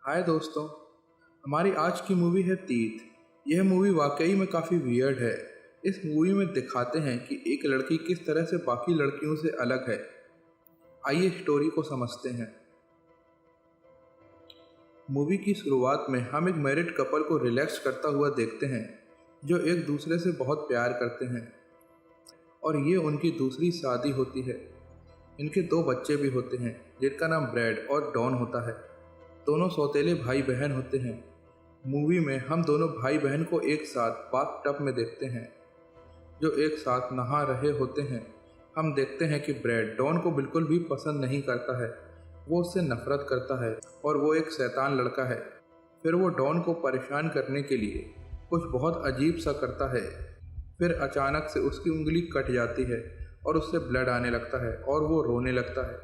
हाय दोस्तों। हमारी आज की मूवी है तीत। यह मूवी वाकई में काफ़ी वियर्ड है। इस मूवी में दिखाते हैं कि एक लड़की किस तरह से बाकी लड़कियों से अलग है। आइए स्टोरी को समझते हैं। मूवी की शुरुआत में हम एक मैरिड कपल को रिलैक्स करता हुआ देखते हैं जो एक दूसरे से बहुत प्यार करते हैं और ये उनकी दूसरी शादी होती है। इनके दो बच्चे भी होते हैं जिनका नाम ब्रैड और डॉन होता है। दोनों सौतेले भाई बहन होते हैं। मूवी में हम दोनों भाई बहन को एक साथ बाथ टब में देखते हैं जो एक साथ नहा रहे होते हैं। हम देखते हैं कि ब्रैड डॉन को बिल्कुल भी पसंद नहीं करता है, वो उससे नफरत करता है और वो एक शैतान लड़का है। फिर वो डॉन को परेशान करने के लिए कुछ बहुत अजीब सा करता है। फिर अचानक से उसकी उंगली कट जाती है और उससे ब्लड आने लगता है और वो रोने लगता है।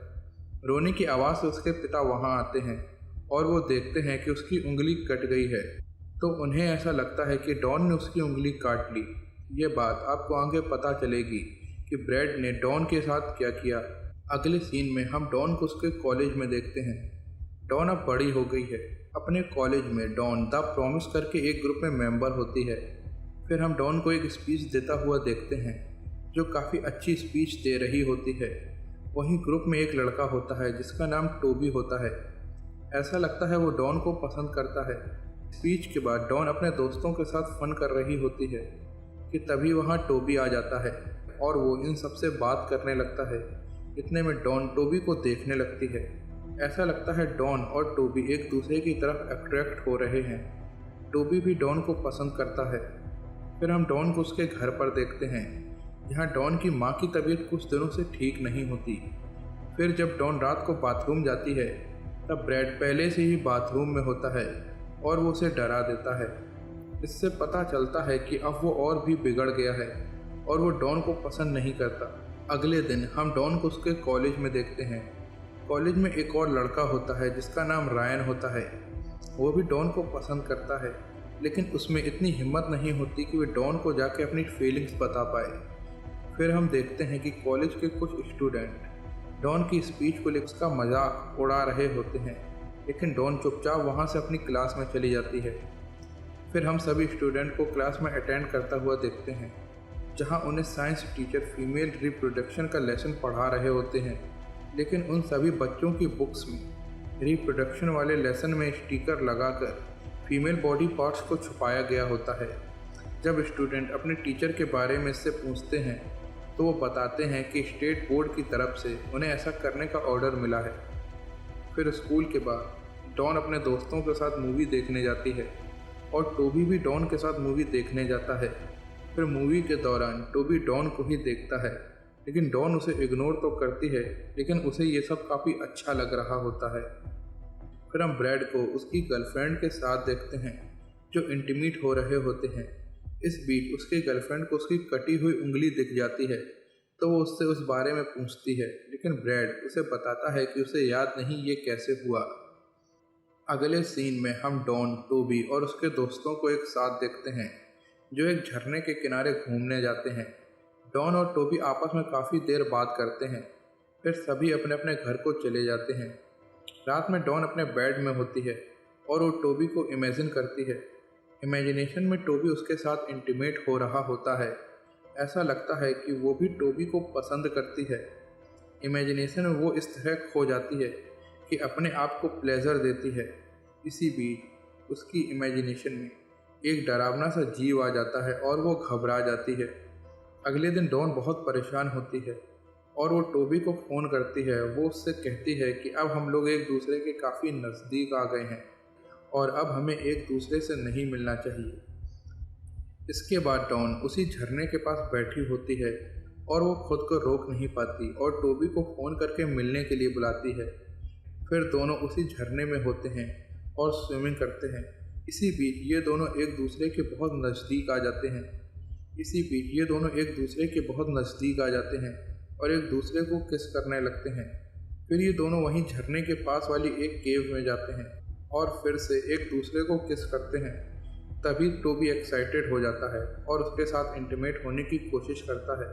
रोने की आवाज़ से उसके पिता वहाँ आते हैं और वो देखते हैं कि उसकी उंगली कट गई है। तो उन्हें ऐसा लगता है कि डॉन ने उसकी उंगली काट ली। ये बात आपको आगे पता चलेगी कि ब्रैड ने डॉन के साथ क्या किया। अगले सीन में हम डॉन को उसके कॉलेज में देखते हैं। डॉन अब बड़ी हो गई है। अपने कॉलेज में डॉन द प्रॉमिस करके एक ग्रुप में मेंबर होती है। फिर हम डॉन को एक स्पीच देता हुआ देखते हैं जो काफ़ी अच्छी स्पीच दे रही होती है। वहीं ग्रुप में एक लड़का होता है जिसका नाम टोबी होता है। ऐसा लगता है वो डॉन को पसंद करता है। स्पीच के बाद डॉन अपने दोस्तों के साथ फन कर रही होती है कि तभी वहाँ टोबी आ जाता है और वो इन सबसे बात करने लगता है। इतने में डॉन टोबी को देखने लगती है। ऐसा लगता है डॉन और टोबी एक दूसरे की तरफ अट्रैक्ट हो रहे हैं। टोबी भी डॉन को पसंद करता है। फिर हम डॉन को उसके घर पर देखते हैं जहाँ डॉन की माँ की तबीयत कुछ दिनों से ठीक नहीं होती। फिर जब डॉन रात को बाथरूम जाती है तब ब्रैड पहले से ही बाथरूम में होता है और वो उसे डरा देता है। इससे पता चलता है कि अब वो और भी बिगड़ गया है और वो डॉन को पसंद नहीं करता। अगले दिन हम डॉन को उसके कॉलेज में देखते हैं। कॉलेज में एक और लड़का होता है जिसका नाम रायन होता है। वो भी डॉन को पसंद करता है लेकिन उसमें इतनी हिम्मत नहीं होती कि वो डॉन को जाके अपनी फीलिंग्स बता पाए। फिर हम देखते हैं कि कॉलेज के कुछ स्टूडेंट डॉन की स्पीच को लेकर उसका मजाक उड़ा रहे होते हैं लेकिन डॉन चुपचाप वहाँ से अपनी क्लास में चली जाती है। फिर हम सभी स्टूडेंट को क्लास में अटेंड करता हुआ देखते हैं जहाँ उन्हें साइंस टीचर फीमेल रिप्रोडक्शन का लेसन पढ़ा रहे होते हैं। लेकिन उन सभी बच्चों की बुक्स में रिप्रोडक्शन वाले लेसन में स्टिकर लगाकर फीमेल बॉडी पार्ट्स को छुपाया गया होता है। जब स्टूडेंट अपने टीचर के बारे में इससे पूछते हैं तो वो बताते हैं कि स्टेट बोर्ड की तरफ से उन्हें ऐसा करने का ऑर्डर मिला है। फिर स्कूल के बाद डॉन अपने दोस्तों के साथ मूवी देखने जाती है और टोबी भी डॉन के साथ मूवी देखने जाता है। फिर मूवी के दौरान टोबी डॉन को ही देखता है लेकिन डॉन उसे इग्नोर तो करती है लेकिन उसे ये सब काफ़ी अच्छा लग रहा होता है। फिर हम ब्रैड को उसकी गर्लफ्रेंड के साथ देखते हैं जो इंटीमेट हो रहे होते हैं। इस बीच उसके गर्लफ्रेंड को उसकी कटी हुई उंगली दिख जाती है तो वो उससे उस बारे में पूछती है लेकिन ब्रैड उसे बताता है कि उसे याद नहीं ये कैसे हुआ। अगले सीन में हम डॉन, टोबी और उसके दोस्तों को एक साथ देखते हैं जो एक झरने के किनारे घूमने जाते हैं। डॉन और टोबी आपस में काफ़ी देर बात करते हैं। फिर सभी अपने अपने घर को चले जाते हैं। रात में डॉन अपने बेड में होती है और वो टोबी को इमेजिन करती है। इमेजिनेशन में टोबी उसके साथ इंटीमेट हो रहा होता है। ऐसा लगता है कि वो भी टोबी को पसंद करती है। इमेजिनेशन में वो इस तरह खो जाती है कि अपने आप को प्लेजर देती है। इसी बीच उसकी इमेजिनेशन में एक डरावना सा जीव आ जाता है और वो घबरा जाती है। अगले दिन डॉन बहुत परेशान होती है और वो टोबी को फ़ोन करती है। वो उससे कहती है कि अब हम लोग एक दूसरे के काफ़ी नज़दीक आ गए हैं और अब हमें एक दूसरे से नहीं मिलना चाहिए। इसके बाद डॉन उसी झरने के पास बैठी होती है और वो खुद को रोक नहीं पाती और टोबी को फ़ोन करके मिलने के लिए बुलाती है। फिर दोनों उसी झरने में होते हैं और स्विमिंग करते हैं। इसी बीच ये दोनों एक दूसरे के बहुत नज़दीक आ जाते हैं और एक दूसरे को किस करने लगते हैं। फिर ये दोनों वहीं झरने के पास वाली एक केव में जाते हैं और फिर से एक दूसरे को किस करते हैं। तभी टोबी एक्साइटेड हो जाता है और उसके साथ इंटीमेट होने की कोशिश करता है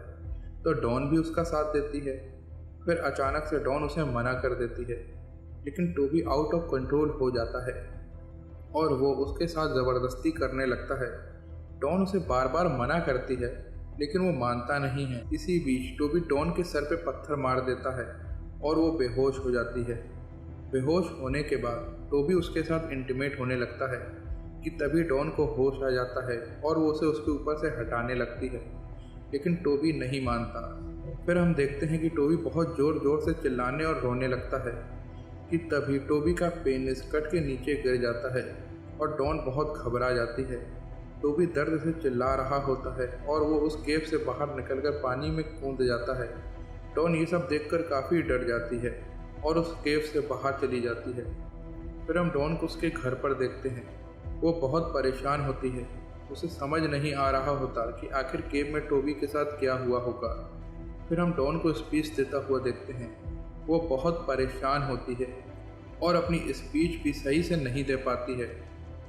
तो डॉन भी उसका साथ देती है। फिर अचानक से डॉन उसे मना कर देती है लेकिन टोबी आउट ऑफ कंट्रोल हो जाता है और वो उसके साथ ज़बरदस्ती करने लगता है। डॉन उसे बार बार मना करती है लेकिन वो मानता नहीं है। इसी बीच टोबी डॉन के सर पे पत्थर मार देता है और वो बेहोश हो जाती है। बेहोश होने के बाद टोबी उसके साथ इंटीमेट होने लगता है कि तभी डॉन को होश आ जाता है और वो उसे उसके ऊपर से हटाने लगती है, लेकिन टोबी नहीं मानता। फिर हम देखते हैं कि टोबी बहुत ज़ोर ज़ोर से चिल्लाने और रोने लगता है कि तभी टोबी का पेनिस कट के नीचे गिर जाता है और डॉन बहुत घबरा जाती है। टोबी दर्द से चिल्ला रहा होता है और वो उस केव से बाहर निकलकर पानी में कूद जाता है। डॉन ये सब देखकर काफ़ी डर जाती है और उस केव से बाहर चली जाती है। फिर हम डॉन को उसके घर पर देखते हैं। वो बहुत परेशान होती है। उसे समझ नहीं आ रहा होता कि आखिर केव में टोबी के साथ क्या हुआ होगा। फिर हम डॉन को स्पीच देता हुआ देखते हैं। वो बहुत परेशान होती है और अपनी स्पीच भी सही से नहीं दे पाती है।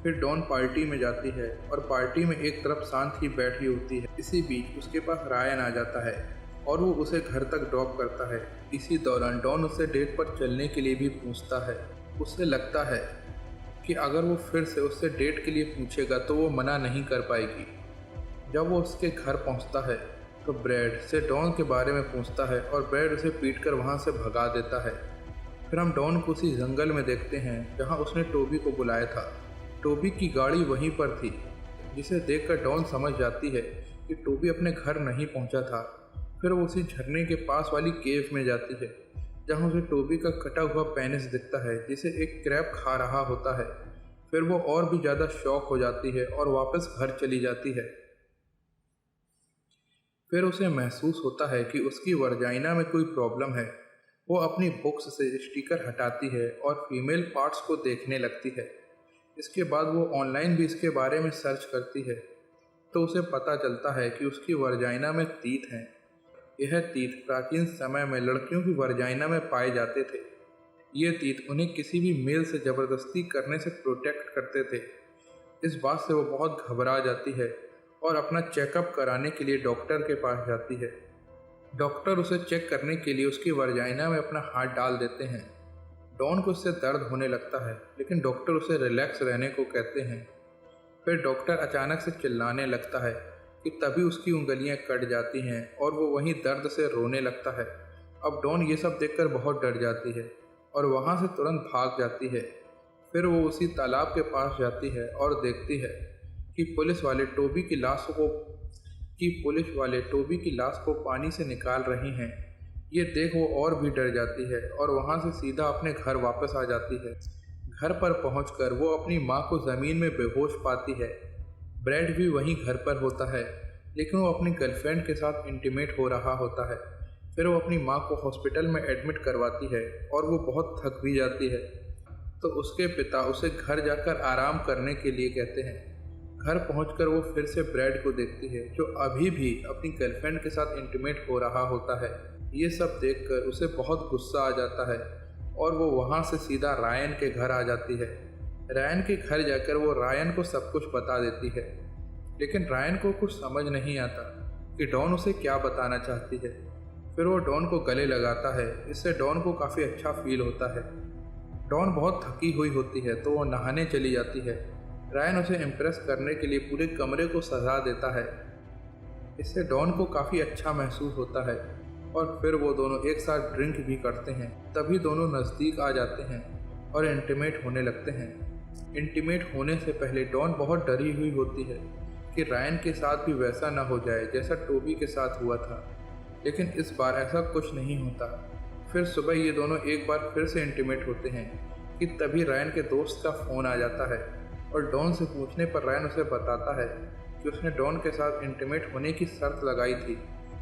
फिर डॉन पार्टी में जाती है और पार्टी में एक तरफ शांत ही बैठी होती है। इसी बीच उसके पास रायन आ जाता है और वो उसे घर तक ड्रॉप करता है। इसी दौरान डॉन उससे डेट पर चलने के लिए भी पूछता है। उसे लगता है कि अगर वो फिर से उससे डेट के लिए पूछेगा तो वो मना नहीं कर पाएगी। जब वो उसके घर पहुंचता है तो ब्रैड से डॉन के बारे में पूछता है और ब्रैड उसे पीटकर वहां से भगा देता है। फिर हम डॉन को उसी जंगल में देखते हैं जहां उसने टोबी को बुलाया था। टोबी की गाड़ी वहीं पर थी, जिसे देखकर डॉन समझ जाती है कि टोबी अपने घर नहीं पहुंचा था। फिर वो उसी झरने के पास वाली केव में जाती है जहां उसे टोबी का कटा हुआ पेनिस दिखता है जिसे एक क्रैब खा रहा होता है। फिर वो और भी ज़्यादा शॉक हो जाती है और वापस घर चली जाती है। फिर उसे महसूस होता है कि उसकी वर्जाइना में कोई प्रॉब्लम है। वो अपनी बुक्स से स्टिकर हटाती है और फीमेल पार्ट्स को देखने लगती है। इसके बाद वो ऑनलाइन भी इसके बारे में सर्च करती है तो उसे पता चलता है कि उसकी वर्जाइना में तीत हैं। यह तीत प्राचीन समय में लड़कियों की वर्जाइना में पाए जाते थे। ये तीत उन्हें किसी भी मेल से ज़बरदस्ती करने से प्रोटेक्ट करते थे। इस बात से वो बहुत घबरा जाती है और अपना चेकअप कराने के लिए डॉक्टर के पास जाती है। डॉक्टर उसे चेक करने के लिए उसकी वर्जाइना में अपना हाथ डाल देते हैं। डॉन को उससे दर्द होने लगता है लेकिन डॉक्टर उसे रिलैक्स रहने को कहते हैं। फिर डॉक्टर अचानक से चिल्लाने लगता है कि तभी उसकी उंगलियां कट जाती हैं और वो वहीं दर्द से रोने लगता है। अब डॉन ये सब देखकर बहुत डर जाती है और वहाँ से तुरंत भाग जाती है। फिर वो उसी तालाब के पास जाती है और देखती है कि पुलिस वाले टोबी की लाश को पानी से निकाल रही हैं। ये देख वो और भी डर जाती है और वहाँ से सीधा अपने घर वापस आ जाती है। घर पर पहुंचकर वो अपनी माँ को ज़मीन में बेहोश पाती है। ब्रैड भी वहीं घर पर होता है लेकिन वो अपनी गर्लफ्रेंड के साथ इंटीमेट हो रहा होता है। फिर वो अपनी माँ को हॉस्पिटल में एडमिट करवाती है और वो बहुत थक भी जाती है तो उसके पिता उसे घर जाकर आराम करने के लिए कहते हैं। घर पहुंचकर वो फिर से ब्रैड को देखती है जो अभी भी अपनी गर्लफ्रेंड के साथ इंटीमेट हो रहा होता है। ये सब देखकर उसे बहुत गुस्सा आ जाता है और वो वहाँ से सीधा रायन के घर आ जाती है। रायन के घर जाकर वो रायन को सब कुछ बता देती है लेकिन रायन को कुछ समझ नहीं आता कि डॉन उसे क्या बताना चाहती है। फिर वो डॉन को गले लगाता है। इससे डॉन को काफ़ी अच्छा फील होता है। डॉन बहुत थकी हुई होती है तो वो नहाने चली जाती है। रायन उसे इम्प्रेस करने के लिए पूरे कमरे को सजा देता है। इससे डॉन को काफ़ी अच्छा महसूस होता है और फिर वो दोनों एक साथ ड्रिंक भी करते हैं। तभी दोनों नज़दीक आ जाते हैं और इंटीमेट होने लगते हैं। इंटीमेट होने से पहले डॉन बहुत डरी हुई होती है कि रायन के साथ भी वैसा ना हो जाए जैसा टोबी के साथ हुआ था, लेकिन इस बार ऐसा कुछ नहीं होता। फिर सुबह ये दोनों एक बार फिर से इंटीमेट होते हैं कि तभी रायन के दोस्त का फ़ोन आ जाता है और डॉन से पूछने पर रायन उसे बताता है कि उसने डॉन के साथ इंटीमेट होने की शर्त लगाई थी।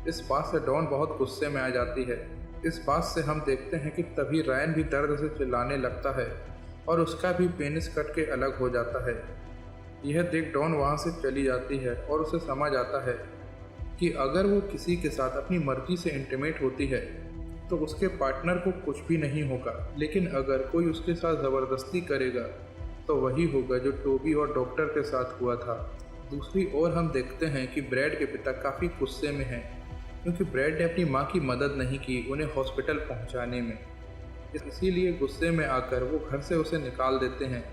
इस बात से डॉन बहुत गुस्से में आ जाती है। इस बात से हम देखते हैं कि तभी रायन भी दर्द से चिल्लाने लगता है और उसका भी पेनिस कट के अलग हो जाता है। यह देख डॉन वहाँ से चली जाती है और उसे समझ आता है कि अगर वो किसी के साथ अपनी मर्जी से इंटीमेट होती है तो उसके पार्टनर को कुछ भी नहीं होगा, लेकिन अगर कोई उसके साथ ज़बरदस्ती करेगा तो वही होगा जो टोबी और डॉक्टर के साथ हुआ था। दूसरी ओर हम देखते हैं कि ब्रैड के पिता काफ़ी गुस्से में हैं क्योंकि ब्रैड ने अपनी माँ की मदद नहीं की उन्हें हॉस्पिटल पहुँचाने में। इसीलिए गुस्से में आकर वो घर से उसे निकाल देते हैं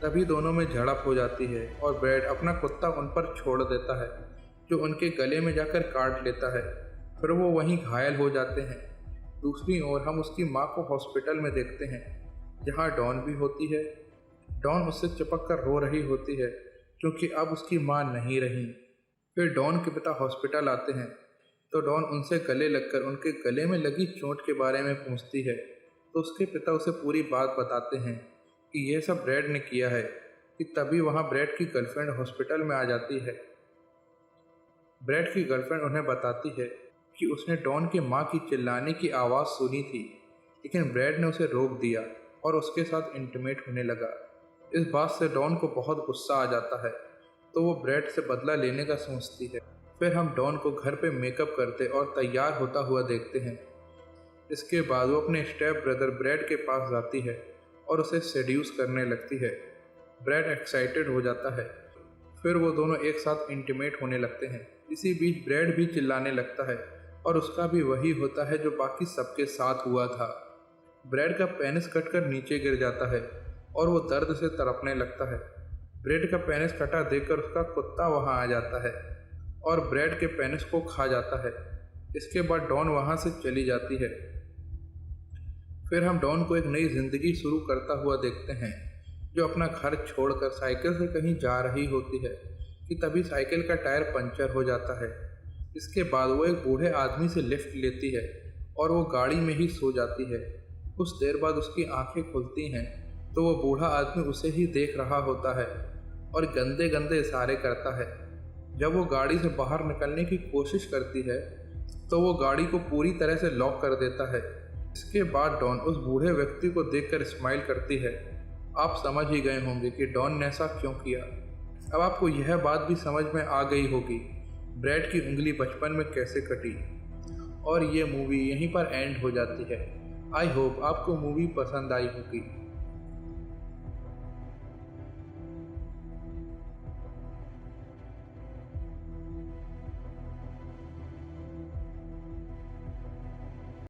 तभी दोनों में झड़प हो जाती है और ब्रैड अपना कुत्ता उन पर छोड़ देता है, जो उनके गले में जाकर काट लेता है। फिर वो वहीं घायल हो जाते हैं। दूसरी ओर हम उसकी माँ को हॉस्पिटल में देखते हैं, जहाँ डॉन भी होती है। डॉन उससे चिपक कर रो रही होती है, क्योंकि अब उसकी माँ नहीं रही। फिर डॉन के पिता हॉस्पिटल आते हैं, तो डॉन उनसे गले लगकर उनके गले में लगी चोट के बारे में पूछती है। तो उसके पिता उसे पूरी बात बताते हैं कि यह सब ब्रैड ने किया है। कि तभी वहाँ ब्रैड की गर्लफ्रेंड हॉस्पिटल में आ जाती है। ब्रैड की गर्लफ्रेंड उन्हें बताती है कि उसने डॉन के माँ की चिल्लाने की आवाज़ सुनी थी, लेकिन ब्रैड ने उसे रोक दिया और उसके साथ इंटीमेट होने लगा। इस बात से डॉन को बहुत गुस्सा आ जाता है, तो वो ब्रैड से बदला लेने का सोचती है। फिर हम डॉन को घर पे मेकअप करते और तैयार होता हुआ देखते हैं। इसके बाद वो अपने स्टेप ब्रदर ब्रैड के पास जाती है और उसे सेड्यूस करने लगती है। ब्रैड एक्साइटेड हो जाता है। फिर वो दोनों एक साथ इंटीमेट होने लगते हैं। इसी बीच ब्रैड भी चिल्लाने लगता है और उसका भी वही होता है जो बाकी सबके साथ हुआ था। ब्रैड का पेनिस कटकर नीचे गिर जाता है और वो दर्द से तड़पने लगता है। ब्रैड का पेनिस कटा देखकर उसका कुत्ता वहां आ जाता है और ब्रैड के पेनिस को खा जाता है। इसके बाद डॉन वहां से चली जाती है। फिर हम डॉन को एक नई जिंदगी शुरू करता हुआ देखते हैं, जो अपना घर छोड़कर साइकिल से कहीं जा रही होती है कि तभी साइकिल का टायर पंचर हो जाता है। इसके बाद वो एक बूढ़े आदमी से लिफ्ट लेती है और वो गाड़ी में ही सो जाती है। कुछ देर बाद उसकी आंखें खुलती हैं तो वो बूढ़ा आदमी उसे ही देख रहा होता है और गंदे गंदे इशारे करता है। जब वो गाड़ी से बाहर निकलने की कोशिश करती है तो वो गाड़ी को पूरी तरह से लॉक कर देता है। इसके बाद डॉन उस बूढ़े व्यक्ति को देखकर स्माइल करती है। आप समझ ही गए होंगे कि डॉन ने ऐसा क्यों किया। अब आपको यह बात भी समझ में आ गई होगी ब्रैड की उंगली बचपन में कैसे कटी। और ये मूवी यहीं पर एंड हो जाती है। आई होप आपको मूवी पसंद आई होगी।